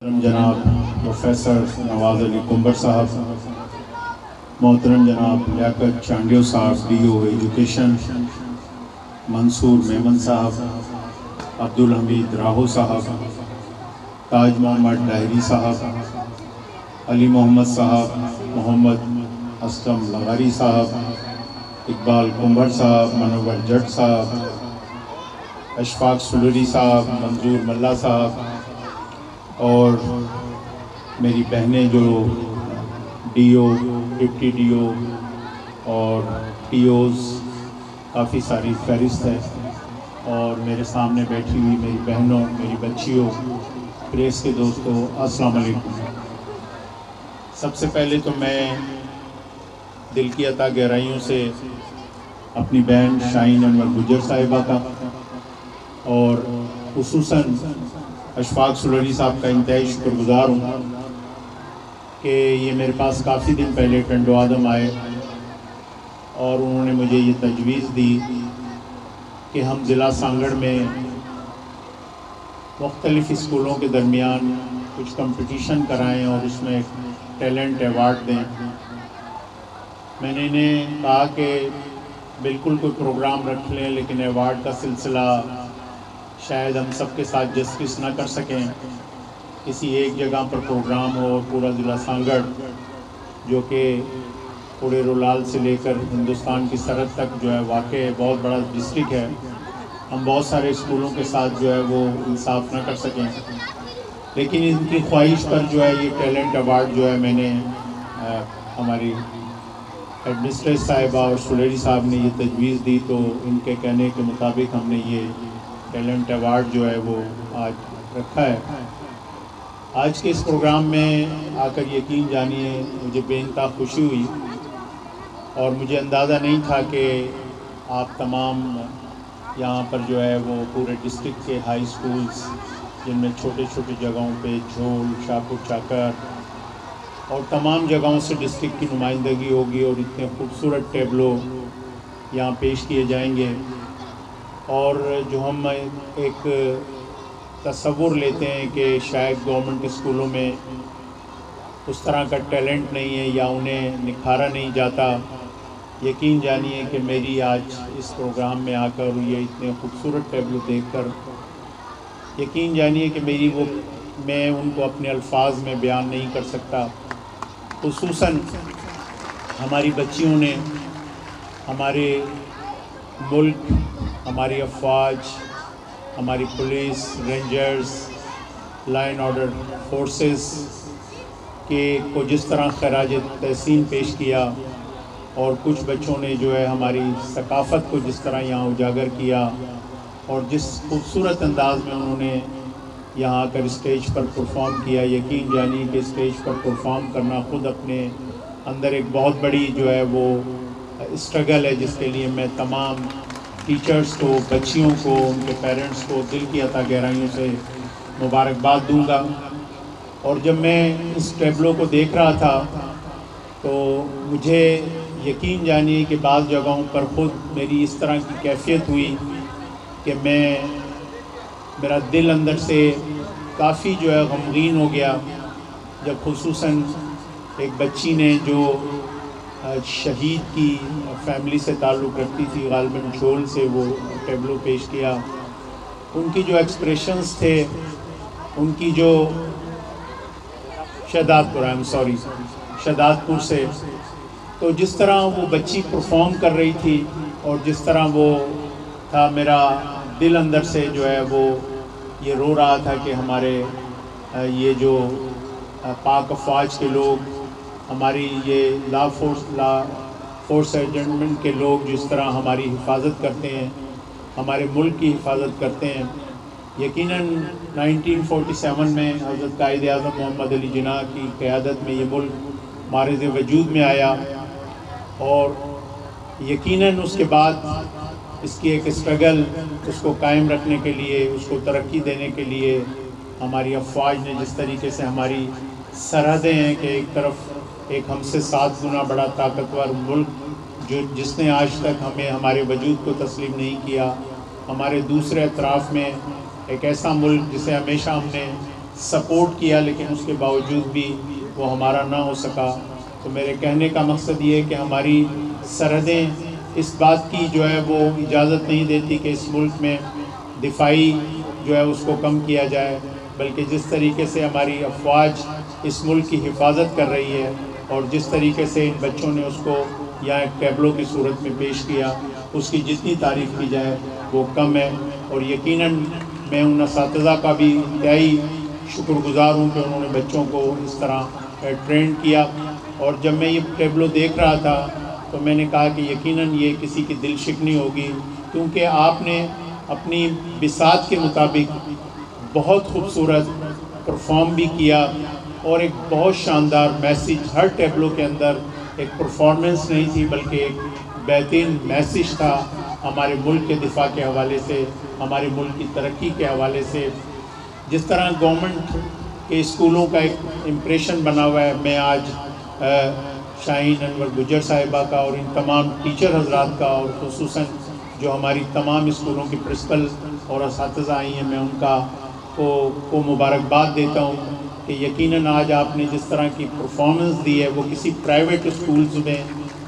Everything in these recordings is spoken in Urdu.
جناب پروفیسر نواز علی کنبر صاحب، محترم جناب لیاقت چانڈیو صاحب ڈی او ایجوکیشن، منصور میمن صاحب، عبدالحمید راہو صاحب، تاج محمد ڈاہری صاحب، علی محمد صاحب، محمد اسلم لغاری صاحب، اقبال کنبر صاحب، منور جٹ صاحب، اشفاق سلوری صاحب، منظور ملا صاحب، اور میری بہنیں جو D O, deputy D O اور ٹی اوز، کافی ساری فہرست ہے، اور میرے سامنے بیٹھی ہوئی میری بہنوں، میری بچیوں، پریس کے دوستوں، السلام علیکم۔ سب سے پہلے تو میں دل کی عطا گہرائیوں سے اپنی بہن شاہین انور گجر صاحبہ کا اور خصوصاً اشفاق سلوری صاحب کا انتہائی شکر گزار ہوں کہ یہ میرے پاس کافی دن پہلے ٹنڈو آدم آئے اور انہوں نے مجھے یہ تجویز دی کہ ہم ضلع سانگڑ میں مختلف اسکولوں کے درمیان کچھ کمپٹیشن کرائیں اور اس میں ایک ٹیلنٹ ایوارڈ دیں۔ میں نے انہیں کہا کہ بالکل کوئی پروگرام رکھ لیں، لیکن ایوارڈ کا سلسلہ شاید ہم سب کے ساتھ جسٹس نہ کر سکیں، کسی ایک جگہ پر پروگرام ہو اور پورا ضلع سانگڑ جو کہ پورے رولال سے لے کر ہندوستان کی سرحد تک جو ہے واقع ہے، بہت بڑا ڈسٹرکٹ ہے، ہم بہت سارے اسکولوں کے ساتھ جو ہے وہ انصاف نہ کر سکیں، لیکن ان کی خواہش پر جو ہے یہ ٹیلنٹ ایوارڈ جو ہے میں نے ہماری ایڈمنسٹریٹر صاحبہ اور سلیری صاحب نے یہ تجویز دی، تو ان کے کہنے کے مطابق ہم نے یہ ٹیلنٹ ایوارڈ جو ہے وہ آج رکھا ہے۔ آج کے اس پروگرام میں آ کر یقین جانیے مجھے بے انتہا خوشی ہوئی، اور مجھے اندازہ نہیں تھا کہ آپ تمام یہاں پر جو ہے وہ پورے ڈسٹرکٹ کے ہائی سکولز، جن میں چھوٹے چھوٹے جگہوں پہ جھول، شاہپور چاکر اور تمام جگہوں سے ڈسٹرکٹ کی نمائندگی ہوگی، اور اتنے خوبصورت ٹیبلو یہاں پیش کیے جائیں گے، اور جو ہم ایک تصور لیتے ہیں کہ شاید گورنمنٹ اسکولوں میں اس طرح کا ٹیلنٹ نہیں ہے یا انہیں نکھارا نہیں جاتا، یقین جانیے کہ میری آج اس پروگرام میں آ کر یہ اتنے خوبصورت ٹیبلو دیکھ کر یقین جانیے کہ میں ان کو اپنے الفاظ میں بیان نہیں کر سکتا۔ خصوصاً ہماری بچیوں نے ہمارے ملک، ہماری افواج، ہماری police, rangers, law and order forces کو جس طرح خراج تحسین پیش کیا، اور کچھ بچوں نے جو ہے ہماری ثقافت کو جس طرح یہاں اجاگر کیا، اور جس خوبصورت انداز میں انہوں نے یہاں آ کر اسٹیج پر پرفارم کیا، یقین جانیے کہ اسٹیج پر پرفارم کرنا خود اپنے اندر ایک بہت بڑی جو ہے وہ اسٹرگل ہے، جس کے لیے میں تمام ٹیچرز کو، بچیوں کو، ان کے پیرنٹس کو دل کی عطا گہرائیوں سے مبارکباد دوں گا۔ اور جب میں اس ٹیبلو کو دیکھ رہا تھا تو مجھے یقین جانیے کہ بعض جگہوں پر خود میری اس طرح کی کیفیت ہوئی کہ میرا دل اندر سے کافی جو ہے غمگین ہو گیا، جب خصوصاً ایک بچی نے جو شہید کی فیملی سے تعلق رکھتی تھی، غالباً جھول سے، وہ ٹیبلو پیش کیا، ان کی جو ایکسپریشنز تھے، ان کی جو شہداد پور سے، تو جس طرح وہ بچی پرفارم کر رہی تھی اور جس طرح وہ تھا، میرا دل اندر سے جو ہے وہ یہ رو رہا تھا کہ ہمارے یہ جو پاک افواج کے لوگ، ہماری یہ لا فورس ایجنٹمنٹ کے لوگ جس طرح ہماری حفاظت کرتے ہیں، ہمارے ملک کی حفاظت کرتے ہیں۔ یقیناً 1947 میں حضرت قائد اعظم محمد علی جناح کی قیادت میں یہ ملک معرض وجود میں آیا، اور یقیناً اس کے بعد اس کی ایک اسٹرگل، اس کو قائم رکھنے کے لیے، اس کو ترقی دینے کے لیے ہماری افواج نے جس طریقے سے ہماری سرحدیں ہیں کہ ایک طرف ایک ہم سے 7 گنا بڑا طاقتور ملک جس نے آج تک ہمیں ہمارے وجود کو تسلیم نہیں کیا، ہمارے دوسرے اطراف میں ایک ایسا ملک جسے ہمیشہ ہم نے سپورٹ کیا، لیکن اس کے باوجود بھی وہ ہمارا نہ ہو سکا۔ تو میرے کہنے کا مقصد یہ ہے کہ ہماری سرحدیں اس بات کی جو ہے وہ اجازت نہیں دیتی کہ اس ملک میں دفاعی جو ہے اس کو کم کیا جائے، بلکہ جس طریقے سے ہماری افواج اس ملک کی حفاظت کر رہی ہے اور جس طریقے سے ان بچوں نے اس کو یہاں ایک ٹیبلو کی صورت میں پیش کیا، اس کی جتنی تعریف کی جائے وہ کم ہے۔ اور یقیناً میں ان اساتذہ کا بھی انتہائی شکر گزار ہوں کہ انہوں نے بچوں کو اس طرح ٹرین کیا۔ اور جب میں یہ ٹیبلو دیکھ رہا تھا تو میں نے کہا کہ یقیناً یہ کسی کی دل شکنی ہوگی، کیونکہ آپ نے اپنی بساط کے مطابق بہت خوبصورت پرفارم بھی کیا، اور ایک بہت شاندار میسیج ہر ٹیبلو کے اندر، ایک پرفارمنس نہیں تھی بلکہ ایک بہترین میسیج تھا ہمارے ملک کے دفاع کے حوالے سے، ہمارے ملک کی ترقی کے حوالے سے۔ جس طرح گورنمنٹ کے اسکولوں کا ایک امپریشن بنا ہوا ہے، میں آج شاہین انور گجر صاحبہ کا اور ان تمام ٹیچر حضرات کا، اور خصوصاً جو ہماری تمام اسکولوں کی پرنسپل اور اساتذہ آئی ہیں، میں ان کا کو مبارکباد دیتا ہوں کہ یقیناً آج آپ نے جس طرح کی پرفارمنس دی ہے وہ کسی پرائیویٹ اسکولز میں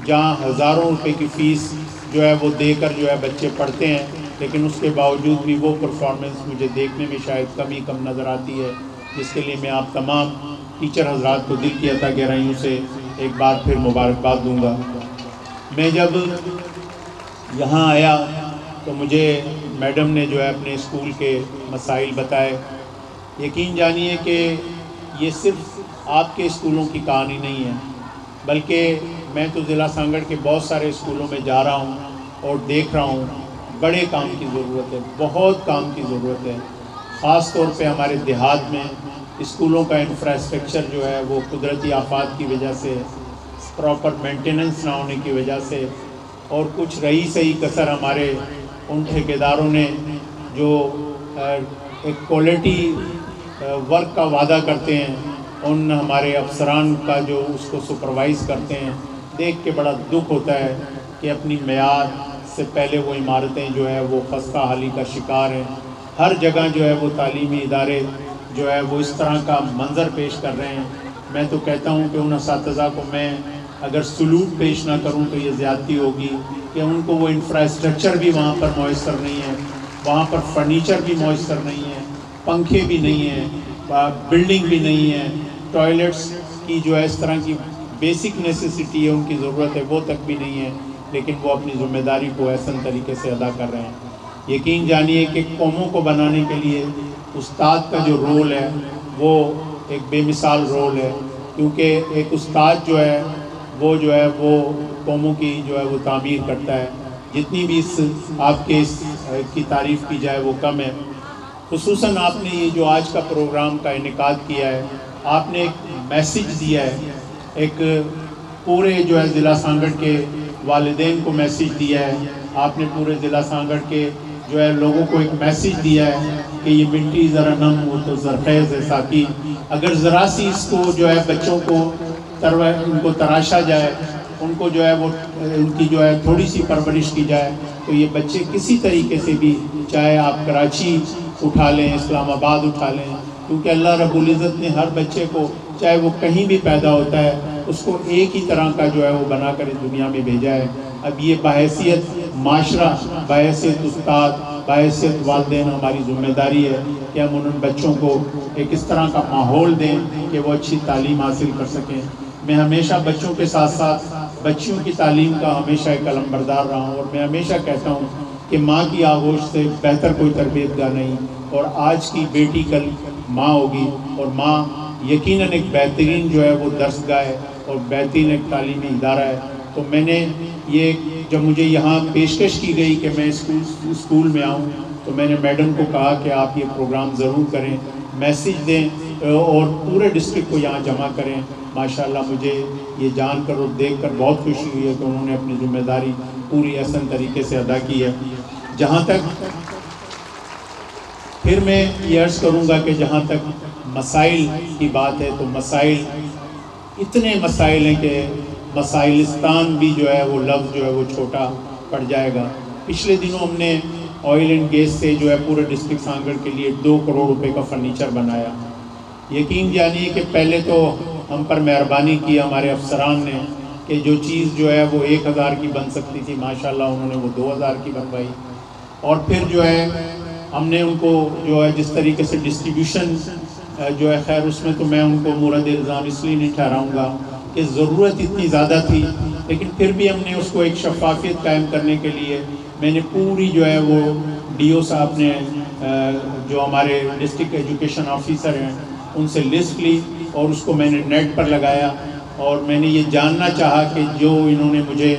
جہاں ہزاروں روپے کی فیس جو ہے وہ دے کر جو ہے بچے پڑھتے ہیں، لیکن اس کے باوجود بھی وہ پرفارمنس مجھے دیکھنے میں شاید کم نظر آتی ہے، جس کے لیے میں آپ تمام ٹیچر حضرات کو دل کی عطا گہرائیوں سے ایک بار پھر مبارکباد دوں گا۔ میں جب یہاں آیا تو مجھے میڈم نے جو ہے اپنے اسکول کے مسائل بتائے۔ یقین جانیے کہ یہ صرف آپ کے اسکولوں کی کہانی نہیں ہے، بلکہ میں تو ضلع سانگڑ کے بہت سارے اسکولوں میں جا رہا ہوں اور دیکھ رہا ہوں بڑے کام کی ضرورت ہے، بہت کام کی ضرورت ہے۔ خاص طور پہ ہمارے دیہات میں اسکولوں کا انفراسٹرکچر جو ہے وہ قدرتی آفات کی وجہ سے، پراپر مینٹیننس نہ ہونے کی وجہ سے، اور کچھ رہی صحیح کسر ہمارے ان ٹھیکیداروں نے جو ایک کوالٹی ورک کا وعدہ کرتے ہیں، ان ہمارے افسران کا جو اس کو سپروائز کرتے ہیں، دیکھ کے بڑا دکھ ہوتا ہے کہ اپنی معیار سے پہلے وہ عمارتیں جو ہے وہ خستہ حالی کا شکار ہیں۔ ہر جگہ جو ہے وہ تعلیمی ادارے جو ہے وہ اس طرح کا منظر پیش کر رہے ہیں۔ میں تو کہتا ہوں کہ ان اساتذہ کو میں اگر سلوٹ پیش نہ کروں تو یہ زیادتی ہوگی کہ ان کو وہ انفراسٹرکچر بھی وہاں پر میسر نہیں ہے، وہاں پر فرنیچر بھی میسر نہیں ہے، پنکھے بھی نہیں ہیں، بلڈنگ بھی نہیں ہے، ٹوائلٹس کی جو ہے اس طرح کی بیسک نیسیسٹی ہے ان کی ضرورت ہے وہ تک بھی نہیں ہے، لیکن وہ اپنی ذمہ داری کو احسن طریقے سے ادا کر رہے ہیں۔ یقین جانیے کہ قوموں کو بنانے کے لیے استاد کا جو رول ہے وہ ایک بے مثال رول ہے، کیونکہ ایک استاد جو ہے وہ قوموں کی جو ہے وہ تعمیر کرتا ہے۔ جتنی بھی آپ کے اس کی تعریف کی جائے وہ کم ہے۔ خصوصاً آپ نے یہ جو آج کا پروگرام کا انعقاد کیا ہے، آپ نے ایک میسیج دیا ہے، ایک پورے جو ہے ضلع سانگڑ کے والدین کو میسیج دیا ہے، آپ نے پورے ضلع سانگڑ کے جو ہے لوگوں کو ایک میسیج دیا ہے کہ یہ مٹی ذرا نم ہو تو زرخیز ہے ساقی، اگر ذرا سی اس کو جو ہے بچوں کو ان کو تراشا جائے، ان کو جو ہے وہ ان کی جو ہے تھوڑی سی پرورش کی جائے تو یہ بچے کسی طریقے سے بھی، چاہے آپ کراچی اٹھا لیں، اسلام آباد اٹھا لیں، کیونکہ اللہ رب العزت نے ہر بچے کو چاہے وہ کہیں بھی پیدا ہوتا ہے اس کو ایک ہی طرح کا جو ہے وہ بنا کر اس دنیا میں بھیجا ہے۔ اب یہ بحیثیت معاشرہ، بحیثیت استاد، بحیثیت والدین ہماری ذمہ داری ہے کہ ہم ان بچوں کو ایک اس طرح کا ماحول دیں کہ وہ اچھی تعلیم حاصل کر سکیں۔ میں ہمیشہ بچوں کے ساتھ ساتھ بچیوں کی تعلیم کا ہمیشہ ایک علم بردار رہا ہوں، اور میں ہمیشہ کہتا ہوں کہ ماں کی آغوش سے بہتر کوئی تربیت گاہ نہیں، اور آج کی بیٹی کل ماں ہوگی، اور ماں یقیناً ایک بہترین جو ہے وہ درس گاہ ہے اور بہترین ایک تعلیمی ادارہ ہے۔ تو میں نے یہ جب مجھے یہاں پیشکش کی گئی کہ میں اسکول میں آؤں تو میں نے میڈم کو کہا کہ آپ یہ پروگرام ضرور کریں، میسیج دیں اور پورے ڈسٹرکٹ کو یہاں جمع کریں۔ ماشاءاللہ مجھے یہ جان کر اور دیکھ کر بہت خوشی ہوئی ہے کہ انہوں نے اپنی ذمہ داری پوری احسن طریقے سے ادا کی ہے۔ جہاں تک پھر میں یہ عرض کروں گا کہ جہاں تک مسائل کی بات ہے تو مسائل اتنے مسائل ہیں کہ مسائلستان بھی جو ہے وہ لفظ جو ہے وہ چھوٹا پڑ جائے گا۔ پچھلے دنوں ہم نے آئل اینڈ گیس سے جو ہے پورے ڈسٹرکٹ سانگڑ کے لیے 2 کروڑ روپے کا فرنیچر بنایا، یقین جانیے کہ پہلے تو ہم پر مہربانی کی ہمارے افسران نے کہ جو چیز جو ہے وہ 1000 کی بن سکتی تھی ماشاءاللہ انہوں نے وہ 2000 کی بنوائی، اور پھر جو ہے ہم نے ان کو جو ہے جس طریقے سے ڈسٹریبیوشن جو ہے، خیر اس میں تو میں ان کو مورد الزام اس لیے نہیں ٹھہراؤں گا کہ ضرورت اتنی زیادہ تھی، لیکن پھر بھی ہم نے اس کو ایک شفافیت قائم کرنے کے لیے میں نے پوری جو ہے وہ ڈی او صاحب نے جو ہمارے ڈسٹرکٹ ایجوکیشن آفیسر ہیں ان سے لسٹ لی اور اس کو میں نے نیٹ پر لگایا، اور میں نے یہ جاننا چاہا کہ جو انہوں نے مجھے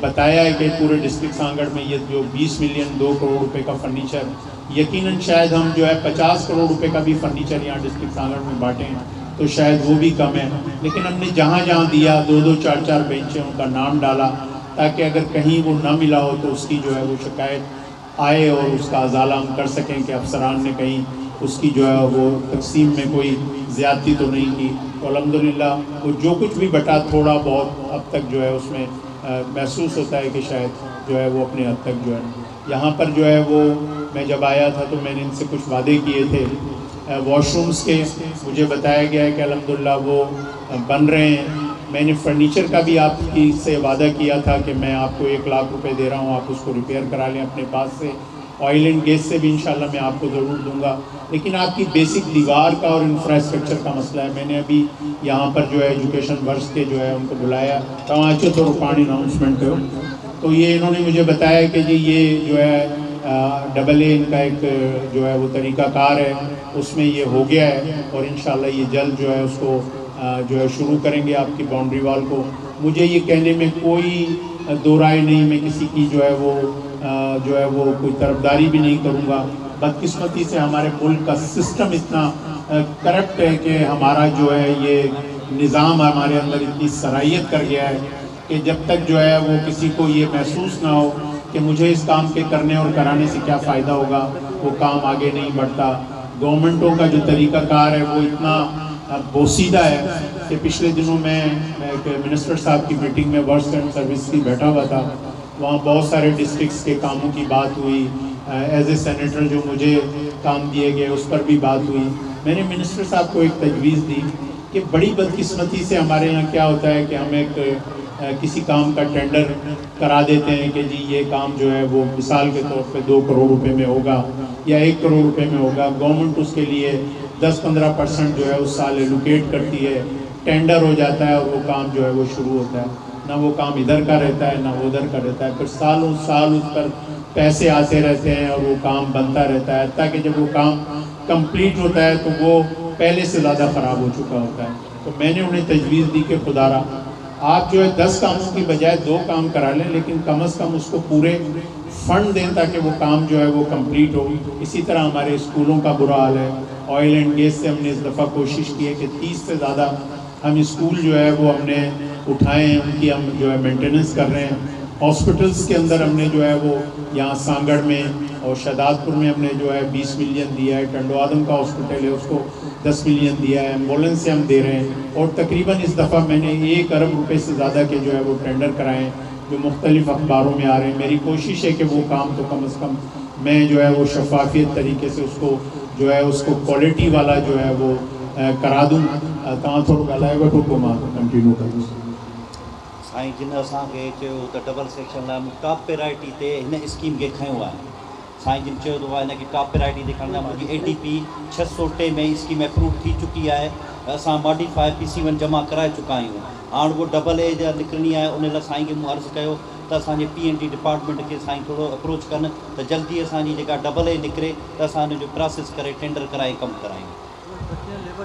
بتایا ہے کہ پورے ڈسٹرکٹ سانگڑ میں یہ جو 20 ملین 2 کروڑ روپے کا فرنیچر، یقیناً شاید ہم جو ہے 50 کروڑ روپے کا بھی فرنیچر یہاں ڈسٹرکٹ سانگڑ میں بانٹے ہیں تو شاید وہ بھی کم ہے، لیکن ہم نے جہاں جہاں دیا 2 4 4 بینچیں ان کا نام ڈالا تاکہ اگر کہیں وہ نہ ملا ہو تو اس کی جو ہے وہ شکایت آئے اور اس کا ازالہ ہم کر سکیں کہ افسران نے کہیں اس کی جو ہے وہ تقسیم میں کوئی زیادتی تو نہیں کی۔ تو الحمدللہ وہ جو کچھ بھی بٹا تھوڑا بہت اب تک جو ہے اس میں محسوس ہوتا ہے کہ شاید جو ہے وہ اپنے حد تک جو ہے یہاں پر جو ہے وہ میں جب آیا تھا تو میں نے ان سے کچھ وعدے کیے تھے واش رومز کے، مجھے بتایا گیا ہے کہ الحمدللہ وہ بن رہے ہیں۔ میں نے فرنیچر کا بھی آپ کی سے وعدہ کیا تھا کہ میں آپ کو 1 لاکھ روپے دے رہا ہوں، آپ اس کو ریپیئر کرا لیں اپنے پاس سے، آئل اینڈ گیس سے بھی انشاءاللہ میں آپ کو ضرور دوں گا، لیکن آپ کی بیسک دیوار کا اور انفراسٹرکچر کا مسئلہ ہے۔ میں نے ابھی یہاں پر جو ہے ایجوکیشن ورکس کے جو ہے ان کو بلایا تاچو تو روپانی اناؤنسمنٹ ہو، تو یہ انہوں نے مجھے بتایا کہ جی یہ جو ہے ڈبل اے ان کا ایک جو ہے وہ طریقہ کار ہے، اس میں یہ ہو گیا ہے اور انشاءاللہ یہ جلد جو ہے اس کو جو ہے شروع کریں گے آپ کی باؤنڈری وال کو۔ مجھے یہ کہنے میں کوئی دو رائے نہیں، میں کسی کی جو ہے وہ کوئی طرفداری بھی نہیں کروں گا۔ بدقسمتی سے ہمارے ملک کا سسٹم اتنا کرپٹ ہے کہ ہمارا جو ہے یہ نظام ہمارے اندر اتنی صلاحیت کر گیا ہے کہ جب تک جو ہے وہ کسی کو یہ محسوس نہ ہو کہ مجھے اس کام کے کرنے اور کرانے سے کیا فائدہ ہوگا، وہ کام آگے نہیں بڑھتا۔ گورنمنٹوں کا جو طریقہ کار ہے وہ اتنا بوسیدہ ہے کہ پچھلے دنوں میں ایک منسٹر صاحب کی میٹنگ میں ورکس اینڈ سروس کی بیٹھا ہوا تھا، وہاں بہت سارے ڈسٹرکٹس کے کاموں کی بات ہوئی، ایز اے سینیٹر جو مجھے کام دیے گئے اس پر بھی بات ہوئی۔ میں نے منسٹر صاحب کو ایک تجویز دی کہ بڑی بدقسمتی سے ہمارے یہاں کیا ہوتا ہے کہ ہم ایک کسی کام کا ٹینڈر کرا دیتے ہیں کہ جی یہ کام جو ہے وہ مثال کے طور پہ 2 کروڑ روپے میں ہوگا یا 1 کروڑ روپے میں ہوگا، گورنمنٹ اس کے لیے 10-15% جو ہے اس سال ایلوکیٹ کرتی ہے، ٹینڈر ہو جاتا ہے اور وہ کام جو ہے وہ شروع ہوتا ہے، نہ وہ کام ادھر کا رہتا ہے نہ وہ ادھر کا رہتا ہے، پھر سالوں سال اس پر پیسے آتے رہتے ہیں اور وہ کام بنتا رہتا ہے، تاکہ جب وہ کام کمپلیٹ ہوتا ہے تو وہ پہلے سے زیادہ خراب ہو چکا ہوتا ہے۔ تو میں نے انہیں تجویز دی کہ خدا را آپ جو ہے 10 کاموں کی بجائے 2 کام کرا لیں، لیکن کم از کم اس کو پورے فنڈ دیں تاکہ وہ کام جو ہے وہ کمپلیٹ ہو۔ اسی طرح ہمارے اسکولوں کا برا حال ہے، آئل اینڈ گیس سے ہم نے اس دفعہ کوشش کی ہے کہ 30 سے زیادہ ہم اسکول جو ہے وہ ہم نے اٹھائے ہیں، ان کی ہم جو ہے مینٹیننس کر رہے ہیں۔ ہاسپٹلس کے اندر ہم نے جو ہے وہ یہاں سانگڑ میں اور شہداد پور میں ہم نے جو ہے 20 ملین دیا ہے، ٹنڈو آدم کا ہاسپٹل ہے اس کو 10 ملین دیا ہے، ایمبولینس سے ہم دے رہے ہیں، اور تقریباً اس دفعہ میں نے 1 ارب روپے سے زیادہ کے جو ہے وہ ٹینڈر کرائے ہیں جو مختلف اخباروں میں آ رہے ہیں۔ میری کوشش ہے کہ وہ کام تو کم از کم میں جو ہے وہ شفافیت طریقے سے اس کو جو ہے اس کو کوالٹی والا جو ہے وہ کرا دوں۔ تاں تھوڑا گالائے وٹھو کو ماں کنٹینیو کروں۔ سائیں جن اساں کے چیو ت ڈبل سیکشن لا ٹاپ پرائرٹی تے ہن اسکیم کے کھیو ہے، سائیں جن چیو تو ان کے ٹاپ پرائرٹی دے کھنا مجھے ADP 603 میں اسکیم اپروو تھی چکی ہے، اساں ماڈیفائی PC1 جمع کرائے چکا ہوں، ہاں وہ ڈبل اے جا نکرنی ہے، ان لا سائیں کے عرض کیو تو اساں جے PND ڈپارٹمنٹ کے سائیں تھوڑو اپروچ کرن تو جلدی اساں جی جگہ ڈبل اے نکرے تو اساں جو پروسیس کرے ٹینڈر کرائے کم کرائیں۔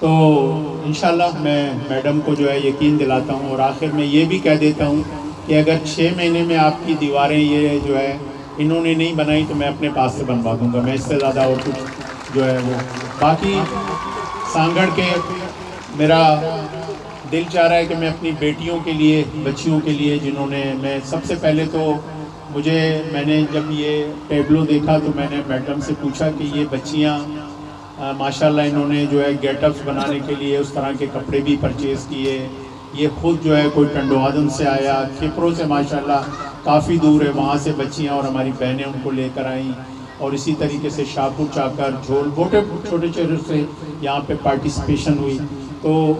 تو انشاءاللہ میں میڈم کو جو ہے یقین دلاتا ہوں، اور آخر میں یہ بھی کہہ دیتا ہوں کہ اگر 6 مہینے میں آپ کی دیواریں یہ جو ہے انہوں نے نہیں بنائی تو میں اپنے پاس سے بنوا دوں گا، میں اس سے زیادہ اور کچھ جو ہے وہ باقی سانگڑ کے میرا دل چاہ رہا ہے کہ میں اپنی بیٹیوں کے لیے، بچیوں کے لیے جنہوں نے، میں سب سے پہلے تو میں نے جب یہ ٹیبلو دیکھا تو میں نے میڈم سے پوچھا کہ یہ بچیاں ماشاءاللہ انہوں نے جو ہے گیٹ اپس بنانے کے لیے اس طرح کے کپڑے بھی پرچیز کیے، یہ خود جو ہے کوئی ٹنڈو آدم سے آیا، کھپروں سے ماشاءاللہ کافی دور ہے، وہاں سے بچیاں اور ہماری بہنیں ان کو لے کر آئیں، اور اسی طریقے سے شاہپور چاکر جھول چھوٹے چھوٹے سے یہاں پہ پارٹیسپیشن ہوئی. تو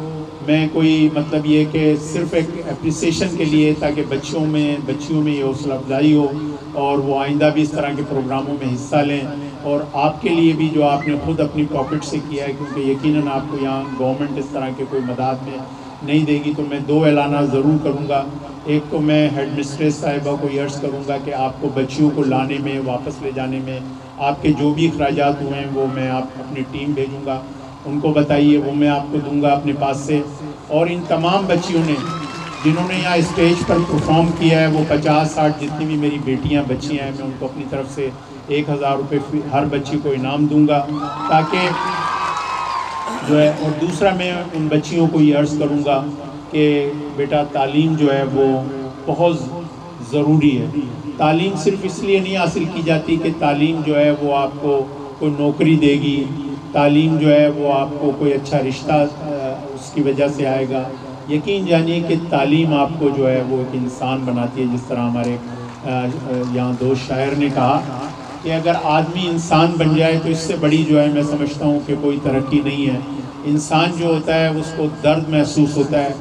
میں کوئی مطلب یہ کہ صرف ایک اپریسیشن کے لیے تاکہ بچیوں میں یہ حوصلہ افزائی ہو اور وہ آئندہ بھی اس طرح کے پروگراموں میں حصہ لیں، اور آپ کے لیے بھی جو آپ نے خود اپنی پاکٹ سے کیا ہے، کیونکہ یقیناً آپ کو یہاں گورنمنٹ اس طرح کے کوئی مداد میں نہیں دے گی. تو میں 2 اعلانات ضرور کروں گا. ایک تو میں ہیڈ مسٹریس صاحبہ کو یہ عرض کروں گا کہ آپ کو بچیوں کو لانے میں، واپس لے جانے میں آپ کے جو بھی اخراجات ہوئے ہیں وہ میں آپ اپنی ٹیم بھیجوں گا، ان کو بتائیے، وہ میں آپ کو دوں گا اپنے پاس سے. اور ان تمام بچیوں نے جنہوں نے یہاں اسٹیج پر پرفارم کیا ہے، وہ 50-60 جتنی بھی میری بیٹیاں بچیاں ہیں، میں ان کو اپنی طرف سے 1000 روپے ہر بچی کو انعام دوں گا تاکہ جو ہے. اور دوسرا میں ان بچیوں کو یہ عرض کروں گا کہ بیٹا تعلیم جو ہے وہ بہت ضروری ہے. تعلیم صرف اس لیے نہیں حاصل کی جاتی کہ تعلیم جو ہے وہ آپ کو کوئی نوکری دے گی، تعلیم جو ہے وہ آپ کو کوئی اچھا رشتہ اس کی وجہ سے آئے گا. یقین جانیے کہ تعلیم آپ کو جو ہے وہ ایک انسان بناتی ہے. جس طرح ہمارے یہاں 2 شاعر نے کہا کہ اگر آدمی انسان بن جائے تو اس سے بڑی جو ہے میں سمجھتا ہوں کہ کوئی ترقی نہیں ہے. انسان جو ہوتا ہے اس کو درد محسوس ہوتا ہے،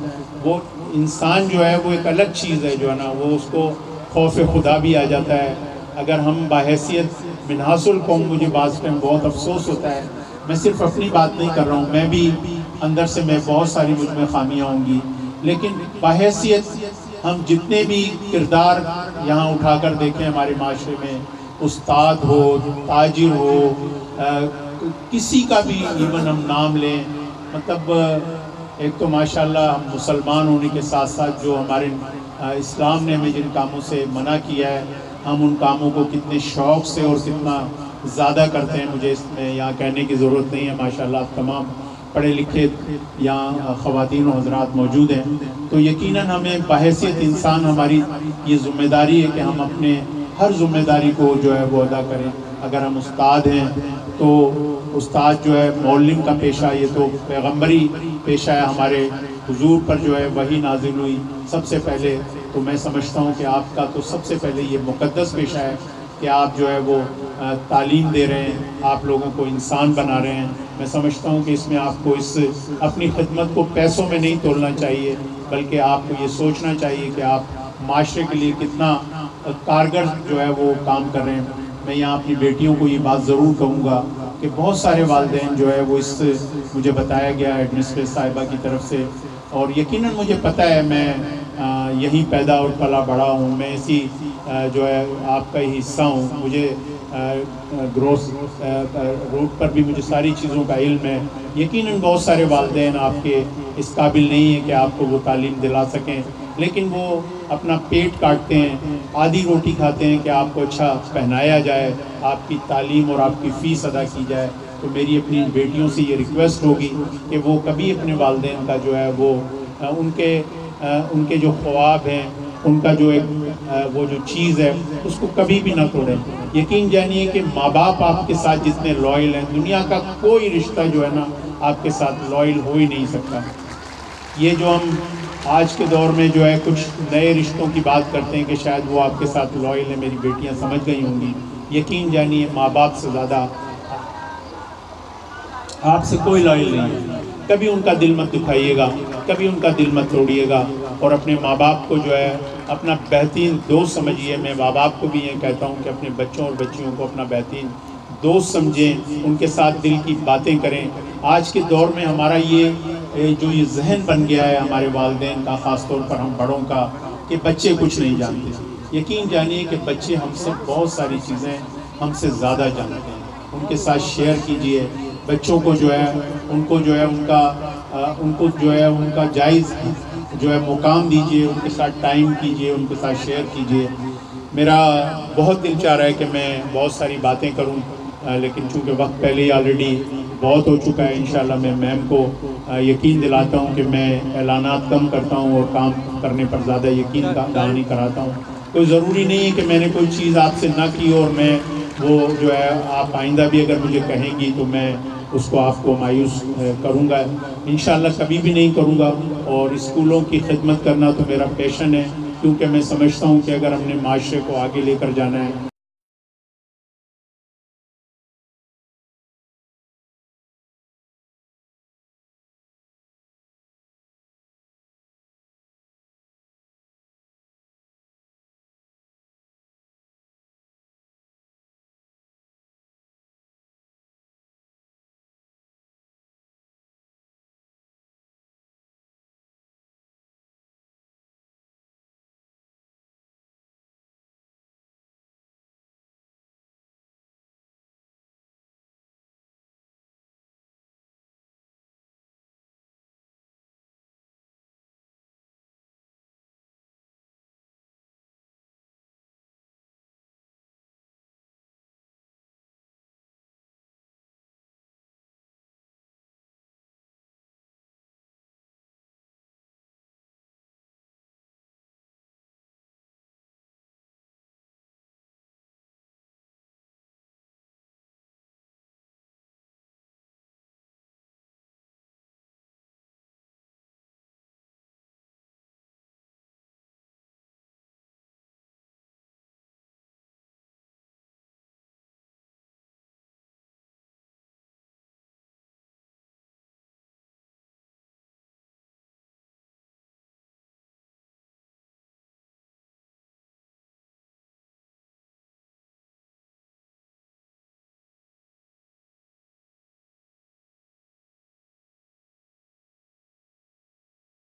وہ انسان جو ہے وہ ایک الگ چیز ہے، جو ہے نا وہ اس کو خوف خدا بھی آ جاتا ہے. اگر ہم باحیثیت منحاس القوم، مجھے بعض ٹائم بہت افسوس ہوتا ہے، میں صرف اپنی بات نہیں کر رہا ہوں، میں بھی اندر سے میں بہت ساری مجھ میں خامیاں ہوں گی، لیکن باحیثیت ہم جتنے بھی کردار یہاں اٹھا کر دیکھیں ہمارے معاشرے میں، استاد ہو، تاجر ہو، کسی کا بھی ایون ہم نام لیں، مطلب ایک تو ماشاءاللہ ہم مسلمان ہونے کے ساتھ ساتھ جو ہمارے اسلام نے ہمیں جن کاموں سے منع کیا ہے، ہم ان کاموں کو کتنے شوق سے اور کتنا زیادہ کرتے ہیں، مجھے اس میں یہاں کہنے کی ضرورت نہیں ہے. ماشاءاللہ تمام پڑھے لکھے یہاں خواتین و حضرات موجود ہیں. تو یقیناً ہمیں بحیثیت انسان ہماری یہ ذمہ داری ہے کہ ہم اپنے ہر ذمہ داری کو جو ہے وہ ادا کریں. اگر ہم استاد ہیں تو استاد جو ہے معلم کا پیشہ، یہ تو پیغمبری پیشہ ہے. ہمارے حضور پر جو ہے وحی نازل ہوئی سب سے پہلے، تو میں سمجھتا ہوں کہ آپ کا تو سب سے پہلے یہ مقدس پیشہ ہے کہ آپ جو ہے وہ تعلیم دے رہے ہیں، آپ لوگوں کو انسان بنا رہے ہیں. میں سمجھتا ہوں کہ اس میں آپ کو اپنی خدمت کو پیسوں میں نہیں تولنا چاہیے، بلکہ آپ کو یہ سوچنا چاہیے کہ آپ معاشرے کے لیے کتنا کارگر جو ہے وہ کام کر رہے ہیں. میں یہاں اپنی بیٹیوں کو یہ بات ضرور کہوں گا کہ بہت سارے والدین جو ہے وہ مجھے بتایا گیا ایڈمنسٹریٹر صاحبہ کی طرف سے، اور یقیناً مجھے پتہ ہے، میں یہیں پیدا اور پلا بڑا ہوں، میں اسی جو ہے آپ کا ہی حصہ ہوں. مجھے گروس روڈ پر بھی مجھے ساری چیزوں کا علم ہے. یقیناً بہت سارے والدین آپ کے اس قابل نہیں ہیں کہ آپ کو وہ تعلیم دلا سکیں، لیکن وہ اپنا پیٹ کاٹتے ہیں، آدھی روٹی کھاتے ہیں کہ آپ کو اچھا پہنایا جائے، آپ کی تعلیم اور آپ کی فیس ادا کی جائے. تو میری اپنی بیٹیوں سے یہ ریکویسٹ ہوگی کہ وہ کبھی اپنے والدین کا جو ہے وہ ان کے جو خواب ہیں، ان کا جو ایک وہ جو چیز ہے اس کو کبھی بھی نہ توڑیں. یقین جانیے کہ ماں باپ آپ کے ساتھ جتنے لائل ہیں، دنیا کا کوئی رشتہ جو ہے نا آپ کے ساتھ لائل ہو ہی نہیں سکتا. یہ جو ہم آج کے دور میں جو ہے کچھ نئے رشتوں کی بات کرتے ہیں کہ شاید وہ آپ کے ساتھ لائل ہیں، میری بیٹیاں سمجھ گئی ہوں گی. یقین جانیے ماں باپ سے زیادہ آپ سے کوئی لائل نہیں ہے. کبھی ان کا دل مت دکھائیے گا، کبھی ان کا دل مت توڑیے گا، اور اپنے ماں باپ کو جو ہے اپنا بہترین دوست سمجھیے. میں ماں باپ کو بھی یہ کہتا ہوں کہ اپنے بچوں اور بچیوں کو اپنا بہترین دوست سمجھیں، ان کے ساتھ دل کی باتیں کریں. آج کے دور میں ہمارا جو یہ ذہن بن گیا ہے ہمارے والدین کا، خاص طور پر ہم بڑوں کا، کہ بچے کچھ نہیں جانتے. یقین جانیے کہ بچے ہم سے بہت ساری چیزیں ہم سے زیادہ جانتے ہیں. ان کے ساتھ شیئر کیجئے. بچوں کو جو ہے ان کو جو ہے ان کا جائز جو ہے مقام دیجئے، ان کے ساتھ ٹائم کیجئے، ان کے ساتھ شیئر کیجئے. میرا بہت دل چاہ رہا ہے کہ میں بہت ساری باتیں کروں، لیکن چونکہ وقت پہلے ہی آلریڈی بہت ہو چکا ہے. انشاءاللہ میں میم کو یقین دلاتا ہوں کہ میں اعلانات کم کرتا ہوں اور کام کرنے پر زیادہ یقین دہانی کراتا ہوں. کوئی ضروری نہیں ہے کہ میں نے کوئی چیز آپ سے نہ کی اور میں وہ جو ہے آپ آئندہ بھی اگر مجھے کہیں گی تو میں اس کو آپ کو مایوس کروں گا انشاءاللہ کبھی بھی نہیں کروں گا. اور اسکولوں کی خدمت کرنا تو میرا پیشن ہے، کیونکہ میں سمجھتا ہوں کہ اگر ہم نے معاشرے کو آگے لے کر جانا ہے